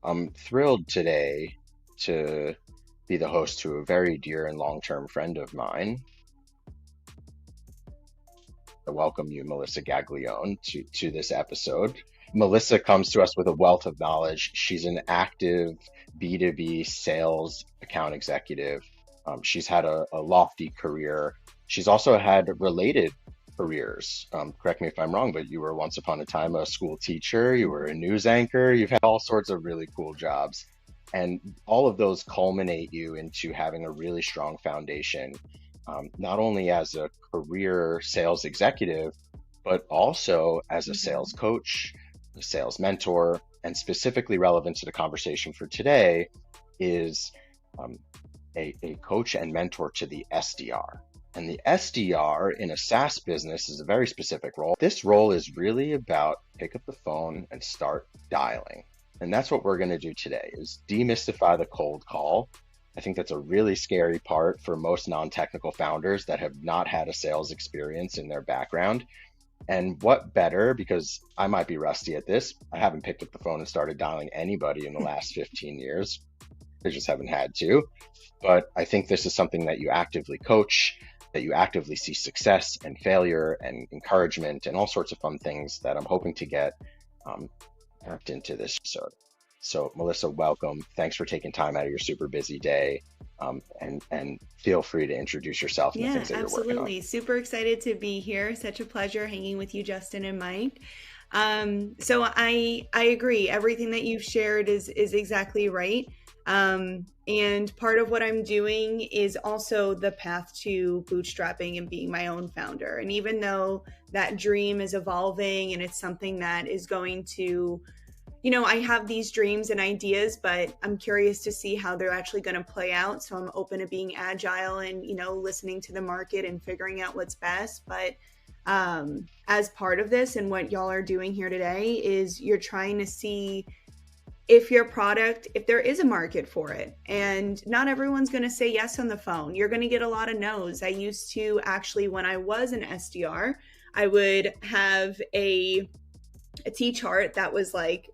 I'm thrilled today to be the host to a very dear and long-term friend of mine. I welcome you, Melissa Gaglione, to this episode. Melissa comes to us with a wealth of knowledge. She's an active B2B sales account executive. She's had a lofty career. She's also had related careers. Correct me if I'm wrong, but you were once upon a time a school teacher, you were a news anchor, you've had all sorts of really cool jobs. And all of those culminate you into having a really strong foundation, not only as a career sales executive, but also as a sales coach, a sales mentor, and specifically relevant to the conversation for today is a coach and mentor to the SDR. And the SDR in a SaaS business is a very specific role. This role is really about pick up the phone and start dialing. And that's what we're going to do today is demystify the cold call. I think that's a really scary part for most non-technical founders that have not had a sales experience in their background. And what better, because I might be rusty at this, I haven't picked up the phone and started dialing anybody in the last 15 years. I just haven't had to. But I think this is something that you actively coach, that you actively see success and failure and encouragement and all sorts of fun things that I'm hoping to get packed into this episode. So Melissa, welcome. Thanks for taking time out of your super busy day. And feel free to introduce yourself and the things that you're working on. Absolutely. Super excited to be here. Such a pleasure hanging with you, Justin and Mike. So I agree. Everything that you've shared is exactly right. And part of what I'm doing is also the path to bootstrapping and being my own founder. And even though that dream is evolving and it's something that is going to, I have these dreams and ideas, but I'm curious to see how they're actually going to play out. So I'm open to being agile and, listening to the market and figuring out what's best. But as part of this and what y'all are doing here today is you're trying to see if your product, if there is a market for it. And not everyone's going to say yes on the phone. You're going to get a lot of no's. I used to actually, when I was an SDR, I would have a T chart that was like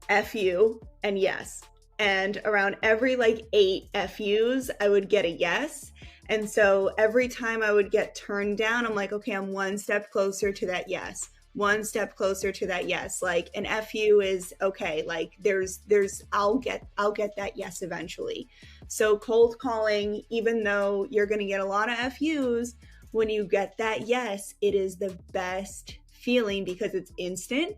F you and yes. And around every 8 FUs, I would get a yes. And so every time I would get turned down, I'm like, okay, I'm one step closer to that yes. One step closer to that yes. Like an FU is okay. Like there's I'll get that yes eventually. So cold calling, even though you're going to get a lot of FUs, when you get that yes, it is the best feeling because it's instant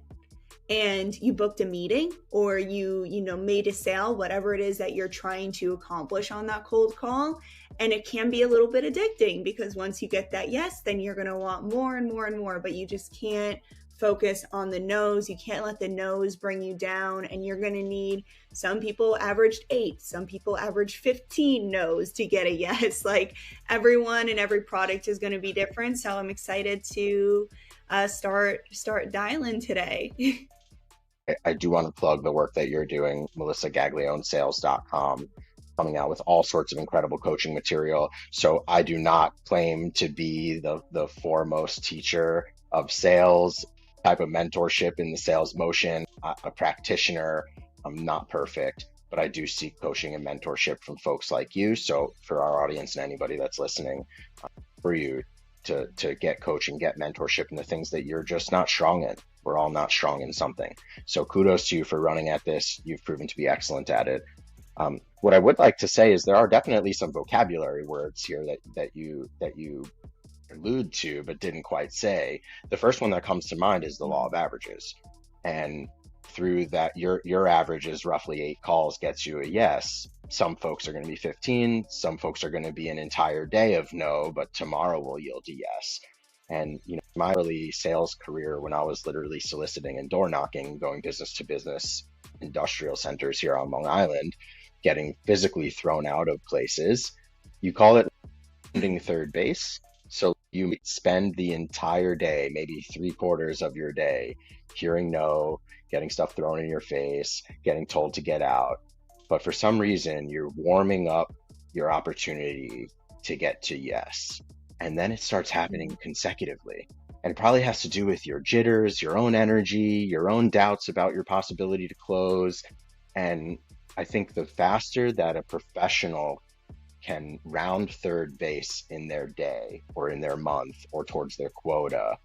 and you booked a meeting or you made a sale, whatever it is that you're trying to accomplish on that cold call. And it can be a little bit addicting because once you get that yes, then you're going to want more and more and more, but you just can't focus on the no's. You can't let the no's bring you down. And you're going to need, some people averaged 8, some people averaged 15 no's to get a yes. Like everyone and every product is going to be different. So I'm excited to start dialing today. I do want to plug the work that you're doing, melissagaglionesales.com, coming out with all sorts of incredible coaching material. So I do not claim to be the foremost teacher of sales, type of mentorship in the sales motion, a practitioner. I'm not perfect, but I do seek coaching and mentorship from folks like you. So for our audience and anybody that's listening, for you to get coaching, get mentorship in the things that you're just not strong in. We're all not strong in something. So kudos to you for running at this. You've proven to be excellent at it. What I would like to say is there are definitely some vocabulary words here that you allude to but didn't quite say. The first one that comes to mind is the law of averages. And through that, your average is roughly 8 calls gets you a yes. Some folks are going to be 15. Some folks are going to be an entire day of no, but tomorrow will yield a yes. And my early sales career, when I was literally soliciting and door knocking, going business to business, industrial centers here on Long Island, getting physically thrown out of places, you call it rounding third base. So you spend the entire day, maybe 3/4 of your day, hearing no, getting stuff thrown in your face, getting told to get out. But for some reason, you're warming up your opportunity to get to yes. And then it starts happening consecutively. And it probably has to do with your jitters, your own energy, your own doubts about your possibility to close. And I think the faster that a professional can round third base in their day or in their month or towards their quota,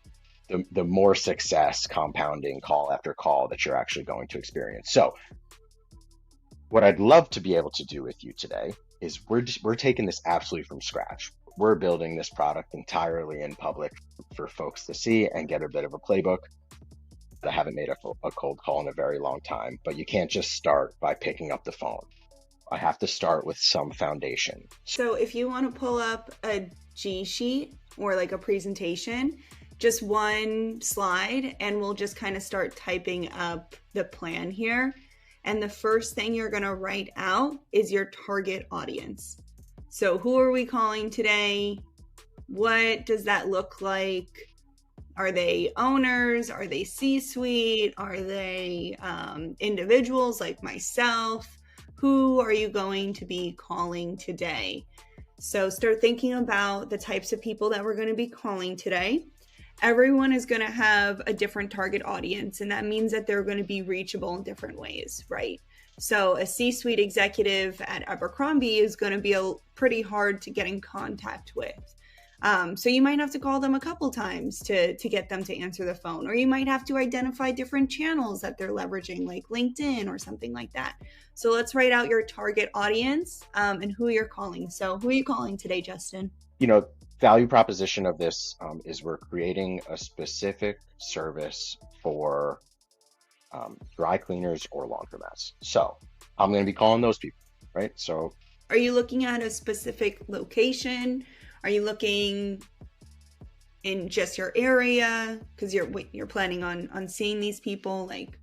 the more success compounding call after call that you're actually going to experience. So what I'd love to be able to do with you today is we're taking this absolutely from scratch. We're building this product entirely in public for folks to see and get a bit of a playbook. I haven't made a cold call in a very long time, but you can't just start by picking up the phone. I have to start with some foundation. So if you want to pull up a G sheet or like a presentation, just one slide, and we'll just kind of start typing up the plan here. And the first thing you're going to write out is your target audience. So who are we calling today? What does that look like? Are they owners? Are they C-suite? Are they individuals like myself? Who are you going to be calling today? So start thinking about the types of people that we're going to be calling today. Everyone is going to have a different target audience, and that means that they're going to be reachable in different ways, right? So a C-suite executive at Abercrombie is going to be pretty hard to get in contact with. So you might have to call them a couple times to get them to answer the phone, or you might have to identify different channels that they're leveraging, like LinkedIn or something like that. So let's write out your target audience and who you're calling. So who are you calling today, Justin? Value proposition of this is we're creating a specific service for dry cleaners or laundromats. So I'm going to be calling those people, right? So are you looking at a specific location? Are you looking in just your area? Because you're planning on seeing these people, like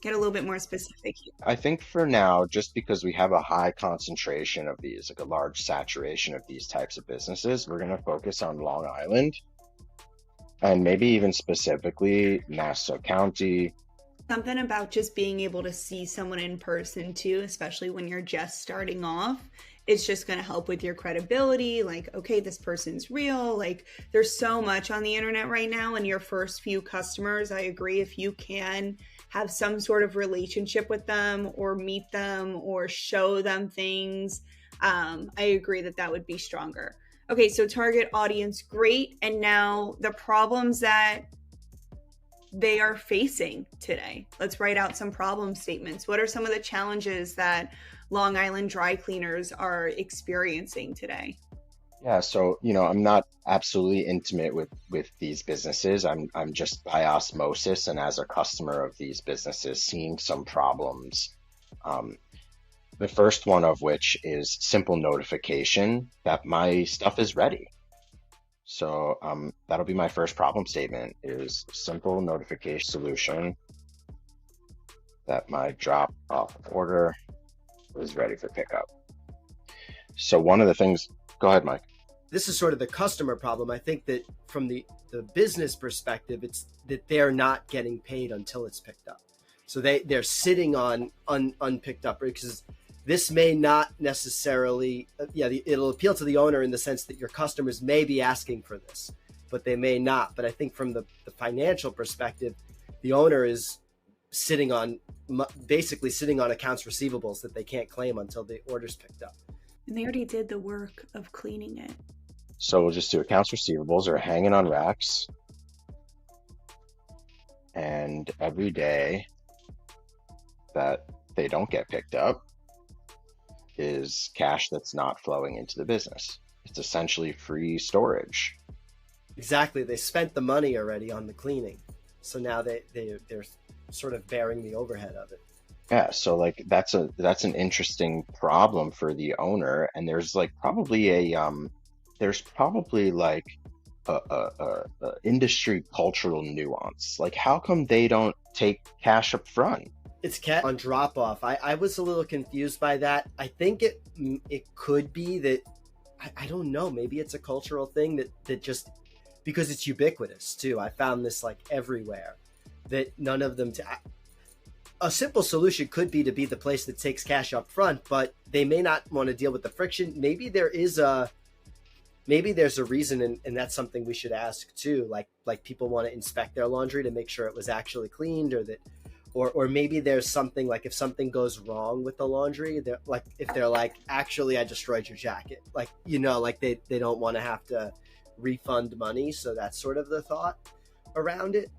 get a little bit more specific. I think for now, just because we have a high concentration of these, like a large saturation of these types of businesses, we're going to focus on Long Island and maybe even specifically Nassau County. Something about just being able to see someone in person too, especially when you're just starting off, it's just going to help with your credibility. Like, okay, this person's real. Like, there's so much on the internet right now, and your first few customers, I agree, if you can have some sort of relationship with them or meet them or show them things, I agree that would be stronger. Okay, so target audience, great. And now the problems that they are facing today. Let's write out some problem statements. What are some of the challenges that Long Island dry cleaners are experiencing today? Yeah, so I'm not absolutely intimate with these businesses. I'm just by osmosis and as a customer of these businesses seeing some problems. The first one of which is simple notification that my stuff is ready. So that'll be my first problem statement, is simple notification solution that my drop off order is ready for pickup. So one of the things, go ahead, Mike. This is sort of the customer problem. I think that from the business perspective, it's that they're not getting paid until it's picked up. So they're sitting on unpicked up, because this may not necessarily, it'll appeal to the owner in the sense that your customers may be asking for this, but they may not. But I think from the financial perspective, the owner is basically sitting on accounts receivables that they can't claim until the order's picked up. And they already did the work of cleaning it. So we'll just do accounts receivables are hanging on racks. And every day that they don't get picked up is cash that's not flowing into the business. It's essentially free storage. Exactly. They spent the money already on the cleaning. So now they're sort of bearing the overhead of it. Yeah, so like that's an interesting problem for the owner, and there's probably a industry cultural nuance. Like, how come they don't take cash up front? It's cash on drop off. I was a little confused by that. I think it could be that, I don't know, maybe it's a cultural thing that just because it's ubiquitous too. I found this everywhere, that none of them a simple solution could be to be the place that takes cash up front, but they may not want to deal with the friction. Maybe there's a reason, and that's something we should ask too. Like people want to inspect their laundry to make sure it was actually cleaned, or maybe there's something like if something goes wrong with the laundry, like if they're like, actually, I destroyed your jacket, like, like they don't want to have to refund money. So that's sort of the thought around it.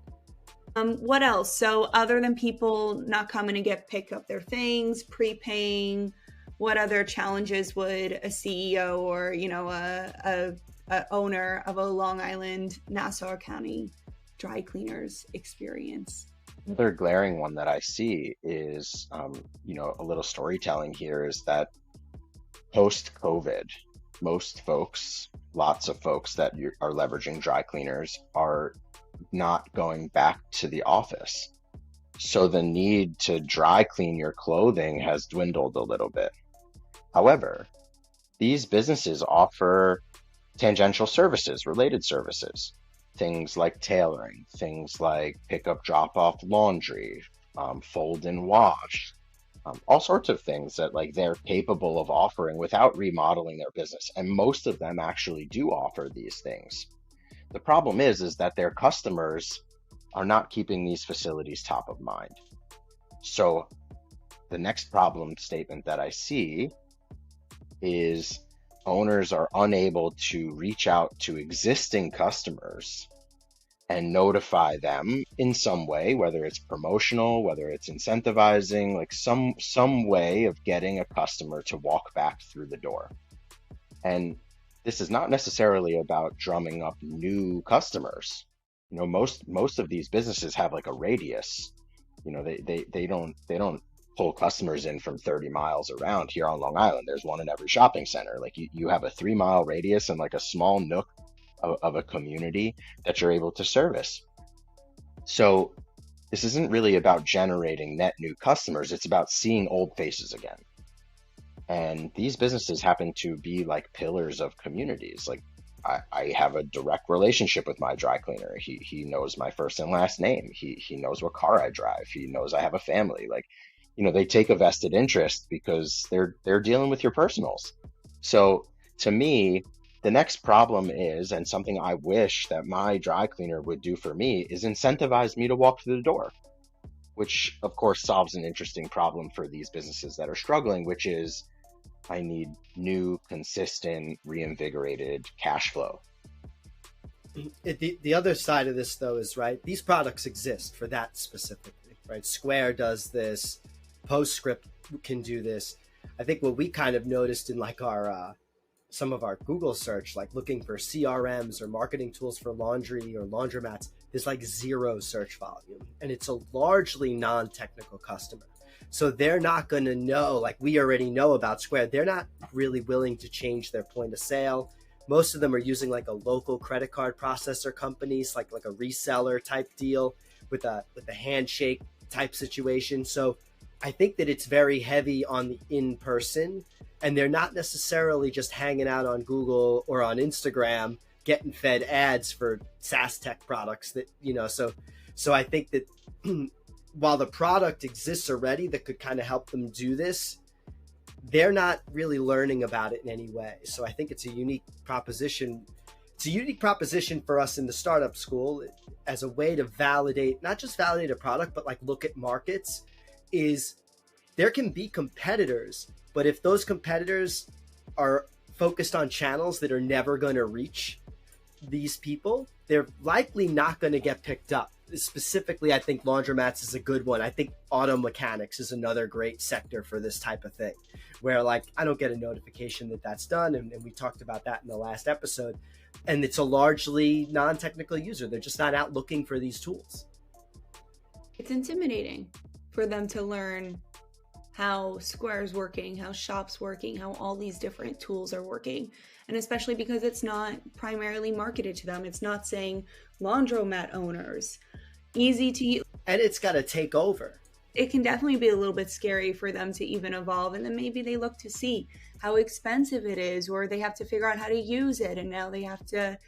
What else? So other than people not coming to pick up their things, prepaying, what other challenges would a CEO or, a owner of a Long Island, Nassau County dry cleaners experience? Another glaring one that I see is, a little storytelling here is that post-COVID, lots of folks that are leveraging dry cleaners are not going back to the office. So the need to dry clean your clothing has dwindled a little bit. However, these businesses offer tangential services, related services, things like tailoring, things like pick up, drop off laundry, fold and wash, all sorts of things that like they're capable of offering without remodeling their business. And most of them actually do offer these things. The problem is that their customers are not keeping these facilities top of mind. So the next problem statement that I see is owners are unable to reach out to existing customers and notify them in some way, whether it's promotional, whether it's incentivizing, like some way of getting a customer to walk back through the door. And this is not necessarily about drumming up new customers. Most of these businesses have like a radius. They don't pull customers in from 30 miles around. Here on Long Island, there's one in every shopping center. Like you have a 3-mile radius and like a small nook of a community that you're able to service. So this isn't really about generating net new customers. It's about seeing old faces again. And these businesses happen to be like pillars of communities. Like I have a direct relationship with my dry cleaner. He knows my first and last name. He knows what car I drive. He knows I have a family. Like, they take a vested interest because they're dealing with your personals. So to me, the next problem is, and something I wish that my dry cleaner would do for me, is incentivize me to walk through the door, which of course solves an interesting problem for these businesses that are struggling, which is I need new, consistent, reinvigorated cash flow. The other side of this, though, is right. These products exist for that specifically, right? Square does this. Postscript can do this. I think what we kind of noticed in like our some of our Google search, like looking for CRMs or marketing tools for laundry or laundromats, there's like zero search volume, and it's a largely non-technical customer. So they're not going to know, like we already know about Square, they're not really willing to change their point of sale. Most of them are using like a local credit card processor companies, like a reseller type deal with a handshake type situation. So I think that it's very heavy on the in-person, and they're not necessarily just hanging out on Google or on Instagram getting fed ads for SaaS tech products that, so I think that while the product exists already that could kind of help them do this, they're not really learning about it in any way. So I think it's a unique proposition. It's a unique proposition for us in the startup school as a way to validate, not just validate a product, but like look at markets. Is there can be competitors, but if those competitors are focused on channels that are never going to reach these people, they're likely not going to get picked up. Specifically, I think laundromats is a good one. I think auto mechanics is another great sector for this type of thing, where like I don't get a notification that that's done, and we talked about that in the last episode, and it's a largely non-technical user. They're just not out looking for these tools. It's intimidating for them to learn how Square is working, how Shop's working, how all these different tools are working. And especially because it's not primarily marketed to them. It's not saying laundromat owners, easy to use. And it's got to take over. It can definitely be a little bit scary for them to even evolve. And then maybe they look to see how expensive it is, or they have to figure out how to use it. And now they have to,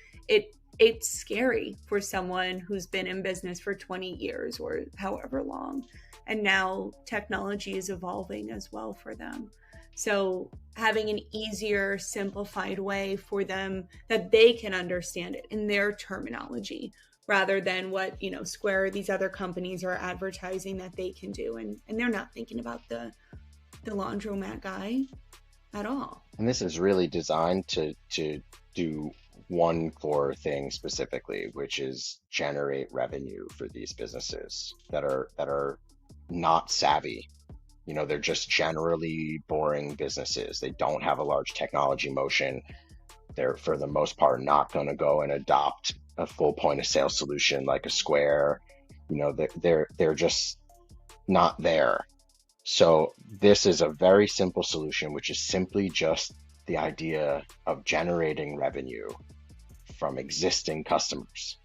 it's scary for someone who's been in business for 20 years or however long. And now technology is evolving as well for them. So having an easier, simplified way for them that they can understand it in their terminology, rather than what, Square, these other companies are advertising that they can do. And they're not thinking about the laundromat guy at all. And this is really designed to do one core thing specifically, which is generate revenue for these businesses that are not savvy. They're just generally boring businesses. They don't have a large technology motion. They're, for the most part, not going to go and adopt a full point of sale solution like a Square. They're just not there. So this is a very simple solution, which is simply just the idea of generating revenue from existing customers,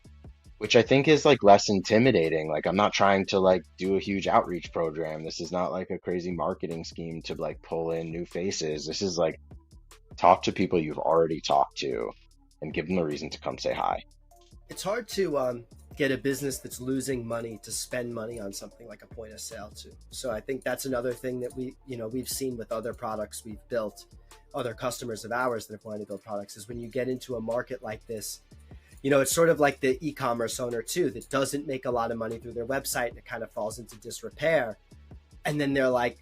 which I think is like less intimidating. Like, I'm not trying to like do a huge outreach program. This is not like a crazy marketing scheme to like pull in new faces. This is like, talk to people you've already talked to and give them a reason to come say hi. It's hard to get a business that's losing money to spend money on something like a point of sale too. So I think that's another thing that we've seen with other products we've built, other customers of ours that have wanted to build products, is when you get into a market like this, it's sort of like the e-commerce owner too, that doesn't make a lot of money through their website and it kind of falls into disrepair. And then they're like,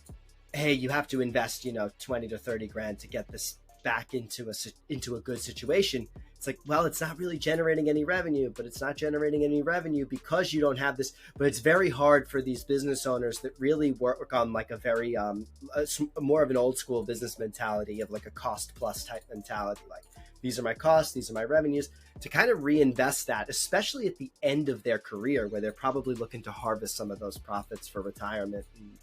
hey, you have to invest, 20 to 30 grand to get this back into a good situation. It's like, well, it's not really generating any revenue, but it's not generating any revenue because you don't have this. But it's very hard for these business owners that really work on like a very more of an old school business mentality of like a cost plus type mentality. Like, these are my costs, these are my revenues, to kind of reinvest that, especially at the end of their career where they're probably looking to harvest some of those profits for retirement and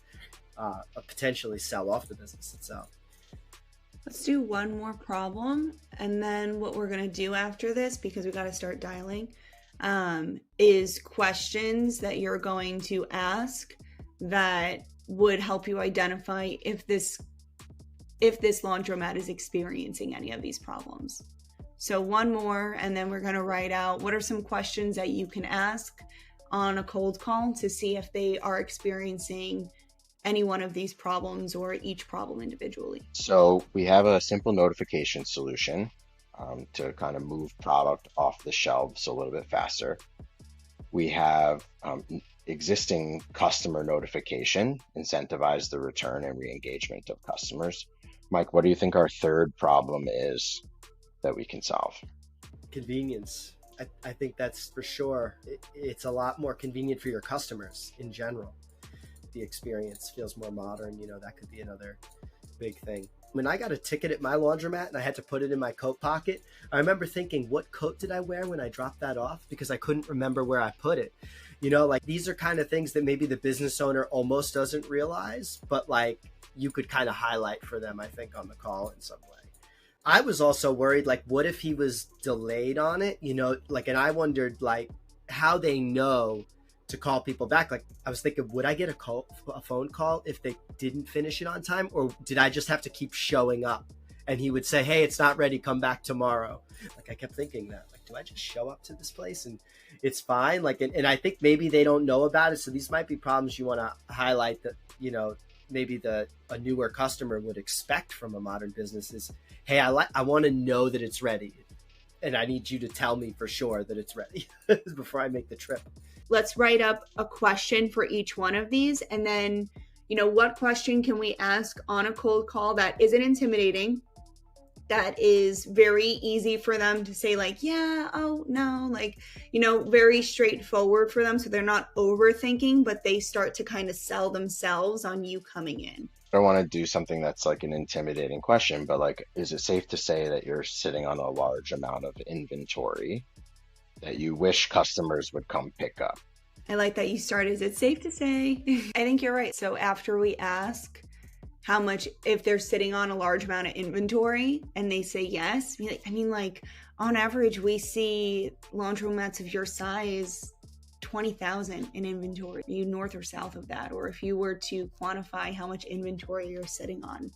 potentially sell off the business itself. Let's do one more problem. And then what we're going to do after this, because we got to start dialing, is questions that you're going to ask that would help you identify if this laundromat is experiencing any of these problems. So one more, and then we're going to write out what are some questions that you can ask on a cold call to see if they are experiencing any one of these problems or each problem individually. So we have a simple notification solution to kind of move product off the shelves a little bit faster. We have existing customer notification, incentivize the return and re-engagement of customers. Mike, what do you think our third problem is that we can solve? Convenience. I think that's for sure. It's a lot more convenient for your customers in general. The experience feels more modern. That could be another big thing. When I got a ticket at my laundromat and I had to put it in my coat pocket, I remember thinking, what coat did I wear when I dropped that off? Because I couldn't remember where I put it. Like, these are kind of things that maybe the business owner almost doesn't realize, but like you could kind of highlight for them, I think, on the call in some way. I was also worried, like, what if he was delayed on it? And I wondered like how they know to call people back. Like, I was thinking, would I get a phone call if they didn't finish it on time? Or did I just have to keep showing up? And he would say, hey, it's not ready, come back tomorrow. Like, I kept thinking that, like, do I just show up to this place and it's fine? Like, and I think maybe they don't know about it. So these might be problems you want to highlight that, maybe a newer customer would expect from a modern business is, hey, I want to know that it's ready. And I need you to tell me for sure that it's ready before I make the trip. Let's write up a question for each one of these. And then, what question can we ask on a cold call that isn't intimidating, that is very easy for them to say like, yeah, oh no, like, very straightforward for them. So they're not overthinking, but they start to kind of sell themselves on you coming in. I don't want to do something that's like an intimidating question, but like, is it safe to say that you're sitting on a large amount of inventory that you wish customers would come pick up? I like that you started. Is it safe to say? I think you're right. So after we ask how much, if they're sitting on a large amount of inventory and they say yes, on average, we see laundromats of your size, 20,000 in inventory. Are you north or south of that? Or if you were to quantify how much inventory you're sitting on,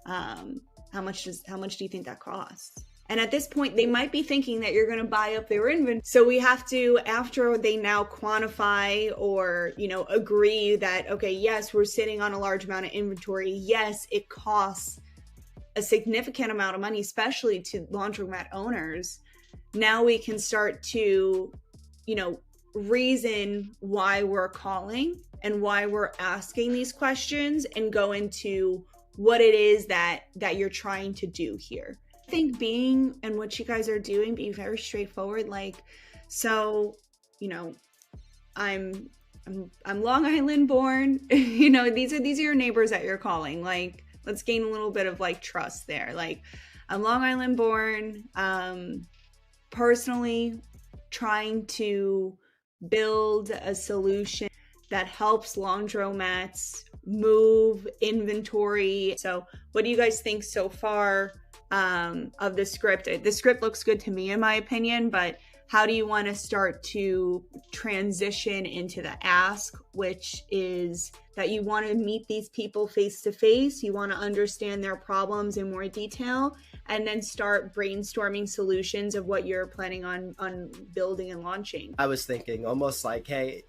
how much do you think that costs? And at this point, they might be thinking that you're going to buy up their inventory. So we have to, after they now quantify or, agree that, okay, yes, we're sitting on a large amount of inventory. Yes, it costs a significant amount of money, especially to laundromat owners. Now we can start to, reason why we're calling and why we're asking these questions and go into what it is that you're trying to do here. I think being and what you guys are doing, being very straightforward, I'm Long Island born, these are your neighbors that you're calling. Let's gain a little bit of trust there. I'm Long Island born, personally trying to build a solution that helps laundromats move inventory. So what do you guys think so far of the script? The script looks good to me, in my opinion, but how do you want to start to transition into the ask, which is that you want to meet these people face to face, you want to understand their problems in more detail, and then start brainstorming solutions of what you're planning on building and launching? I was thinking almost like, hey,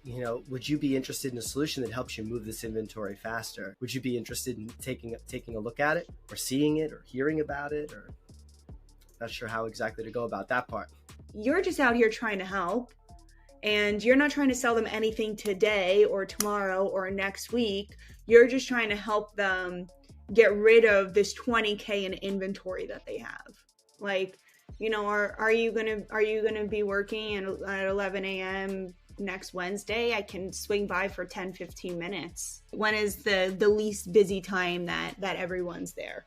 would you be interested in a solution that helps you move this inventory faster? Would you be interested in taking a look at it, or seeing it, or hearing about it, or not sure how exactly to go about that part? You're just out here trying to help, and you're not trying to sell them anything today or tomorrow or next week. You're just trying to help them get rid of this 20K in inventory that they have. Are you gonna be working at 11 a.m. next Wednesday? I can swing by for 10-15 minutes. When is the least busy time that everyone's there?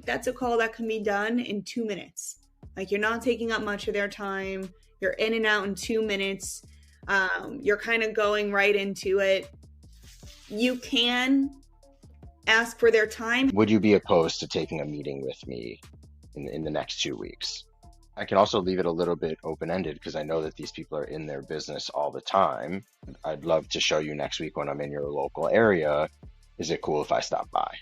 That's a call that can be done in 2 minutes. You're not taking up much of their time. You're in and out in 2 minutes. You're kind of going right into it. You can ask for their time. Would you be opposed to taking a meeting with me in the next 2 weeks? I can also leave it a little bit open-ended because I know that these people are in their business all the time. I'd love to show you next week when I'm in your local area. Is it cool if I stop by?